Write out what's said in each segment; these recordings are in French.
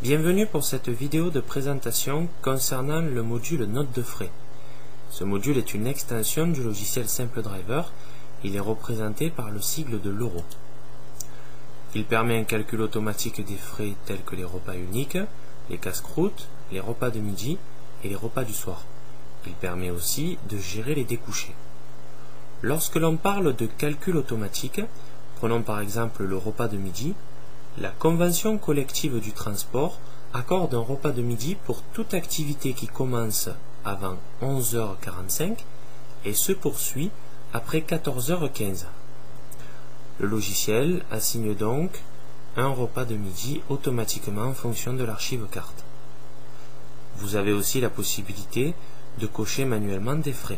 Bienvenue pour cette vidéo de présentation concernant le module Note de frais. Ce module est une extension du logiciel SimpleDriver. Il est représenté par le sigle de l'euro. Il permet un calcul automatique des frais tels que les repas uniques, les casse-croûtes, les repas de midi et les repas du soir. Il permet aussi de gérer les découchés. Lorsque l'on parle de calcul automatique, prenons par exemple le repas de midi, la convention collective du transport accorde un repas de midi pour toute activité qui commence avant 11h45 et se poursuit après 14h15. Le logiciel assigne donc un repas de midi automatiquement en fonction de l'archive carte. Vous avez aussi la possibilité de cocher manuellement des frais.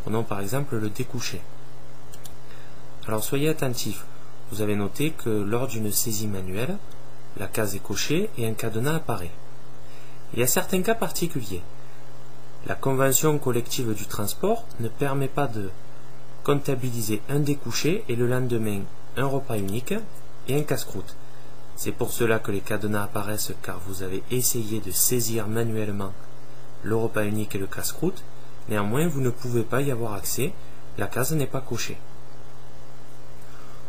Prenons par exemple le découché. Alors soyez attentifs. Vous avez noté que lors d'une saisie manuelle, la case est cochée et un cadenas apparaît. Il y a certains cas particuliers. La convention collective du transport ne permet pas de comptabiliser un découché et le lendemain un repas unique et un casse-croûte. C'est pour cela que les cadenas apparaissent, car vous avez essayé de saisir manuellement le repas unique et le casse-croûte. Néanmoins, vous ne pouvez pas y avoir accès, la case n'est pas cochée.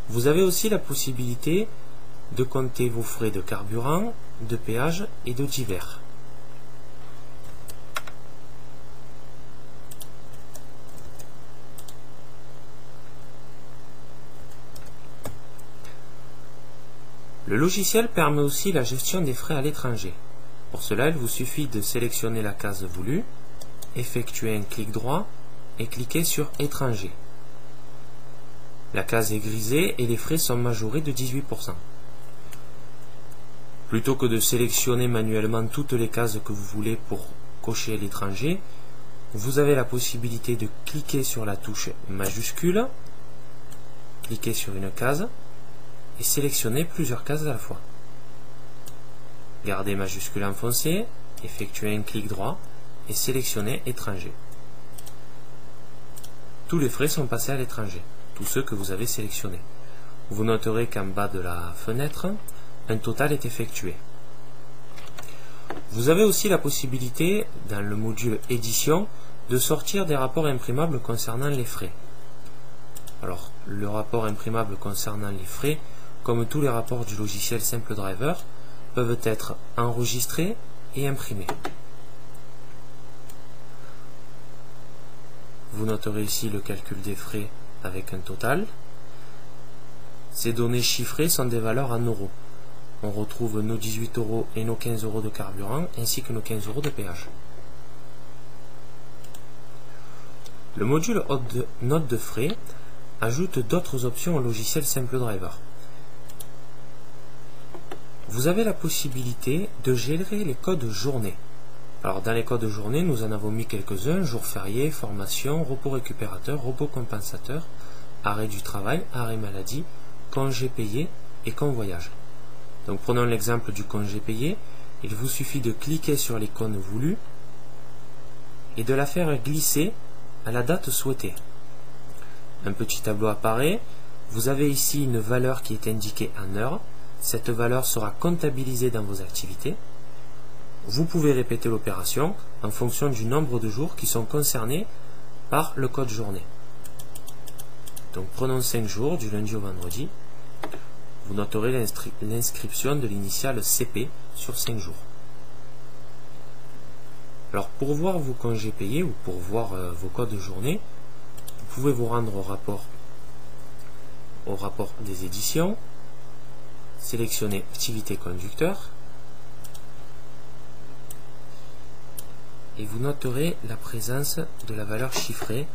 Vous avez aussi la possibilité de compter vos frais de carburant, de péage et de divers. Le logiciel permet aussi la gestion des frais à l'étranger. Pour cela, il vous suffit de sélectionner la case voulue, effectuer un clic droit et cliquer sur Étranger. La case est grisée et les frais sont majorés de 18%. Plutôt que de sélectionner manuellement toutes les cases que vous voulez pour cocher l'étranger, vous avez la possibilité de cliquer sur la touche majuscule, cliquer sur une case et sélectionner plusieurs cases à la fois. Gardez majuscule enfoncé, effectuez un clic droit et sélectionnez étranger. Tous les frais sont passés à l'étranger, tous ceux que vous avez sélectionnés. Vous noterez qu'en bas de la fenêtre, un total est effectué. Vous avez aussi la possibilité, dans le module édition, de sortir des rapports imprimables concernant les frais. Alors, le rapport imprimable concernant les frais, comme tous les rapports du logiciel SimpleDriver, peuvent être enregistrés et imprimés. Vous noterez ici le calcul des frais avec un total. Ces données chiffrées sont des valeurs en euros. On retrouve nos 18 euros et nos 15 euros de carburant, ainsi que nos 15 euros de péage. Le module Note de frais ajoute d'autres options au logiciel SimpleDriver. Vous avez la possibilité de gérer les codes journée. Alors dans les codes journée, nous en avons mis quelques-uns: jours fériés, formation, repos récupérateur, repos compensateur, arrêt du travail, arrêt maladie, congé payé et convoyage. Donc prenons l'exemple du congé payé. Il vous suffit de cliquer sur l'icône voulue et de la faire glisser à la date souhaitée. Un petit tableau apparaît. Vous avez ici une valeur qui est indiquée en heures. Cette valeur sera comptabilisée dans vos activités. Vous pouvez répéter l'opération en fonction du nombre de jours qui sont concernés par le code journée. Donc prenons 5 jours, du lundi au vendredi. Vous noterez l'inscription de l'initiale CP sur 5 jours. Alors pour voir vos congés payés ou pour voir vos codes journée, vous pouvez vous rendre au rapport des éditions, sélectionner activité conducteur, et vous noterez la présence de la valeur chiffrée.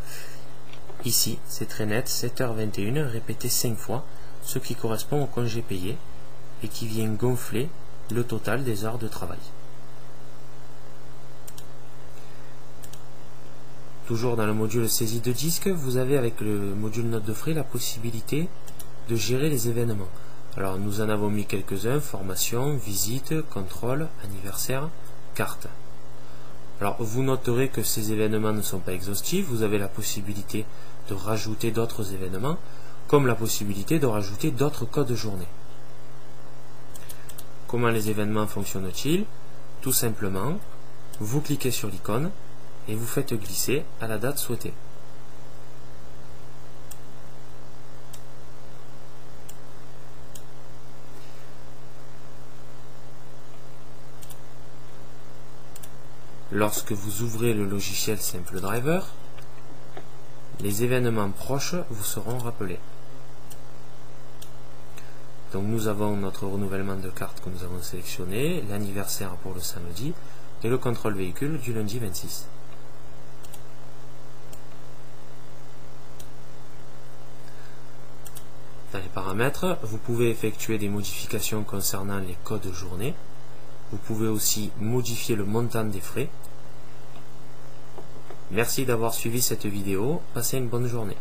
Ici, c'est très net, 7h21, répété 5 fois, ce qui correspond au congé payé et qui vient gonfler le total des heures de travail. Toujours dans le module saisie de disque, vous avez avec le module Note de frais la possibilité de gérer les événements. Alors nous en avons mis quelques-uns: formation, visite, contrôle, anniversaire, carte. Alors vous noterez que ces événements ne sont pas exhaustifs. Vous avez la possibilité de rajouter d'autres événements, comme la possibilité de rajouter d'autres codes journée. Comment les événements fonctionnent-ils? Tout simplement, vous cliquez sur l'icône et vous faites glisser à la date souhaitée. Lorsque vous ouvrez le logiciel SimpleDriver, les événements proches vous seront rappelés. Donc nous avons notre renouvellement de carte que nous avons sélectionné, l'anniversaire pour le samedi et le contrôle véhicule du lundi 26. Dans les paramètres, vous pouvez effectuer des modifications concernant les codes journée. Vous pouvez aussi modifier le montant des frais. Merci d'avoir suivi cette vidéo. Passez une bonne journée.